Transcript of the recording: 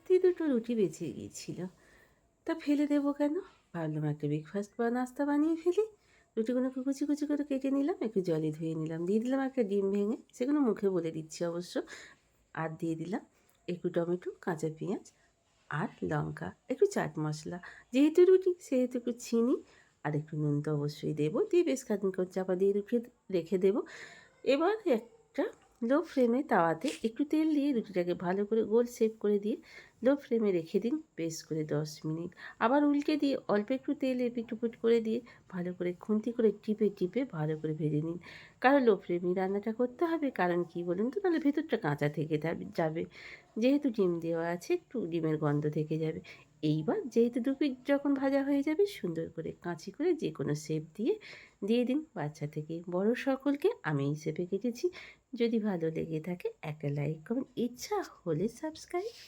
দিয়ে দুটো রুটি বেঁচে গিয়েছিল। তা ফেলে দেবো কেন, ভাবলাম একটা ব্রেকফাস্ট বা নাস্তা বানিয়ে ফেলি। রুটিগুলোকে কুচি কুচি করে কেটে নিলাম, একটু জলে ধুয়ে নিলাম, দিয়ে দিলাম একটা ডিম ভেঙে, সেগুলো মুখে বলে দিচ্ছি অবশ্য। আর দিয়ে দিলাম একটু টমেটো, কাঁচা পেঁয়াজ আর লঙ্কা, একটু চাট মশলা, যেহেতু রুটি সেহেতু একটু চিনি আর একটু নুন তো অবশ্যই দেবো, দিয়ে বেশ খানিকক্ষণ চাপা দিয়ে রেখে দেবো। এবার একটা লো ফ্লেমে তাওয়াতে একটু তেল দিয়ে রুটিটাকে ভালো করে গোল শেপ করে দিয়ে লো ফ্লেমে রেখে দিন বেশ করে 10 মিনিট। আবার উল্টে দিয়ে অল্প একটু তেল এপিট করে দিয়ে ভালো করে খুন্তি করে টিপে টিপে ভালো করে ভেজে নিন। কারণ লো ফ্লেমেই রান্নাটা করতে হবে, কারণ কি বলুন তো, নাহলে ভেতরটা কাঁচা থেকে যাবে। যেহেতু ডিম দেওয়া আছে একটু ডিমের গন্ধ থেকে যাবে। এইবার যেহেতু দু পিঠ যখন ভাজা হয়ে যাবে, সুন্দর করে কাঁচি করে যে কোনো শেপ দিয়ে দিন। বাচ্চা থেকে বড় সকলকে আমি এই শেপে কেটেছি। যদি ভালো লেগে থাকে একটা লাইক করুন, ইচ্ছা হলে সাবস্ক্রাইব।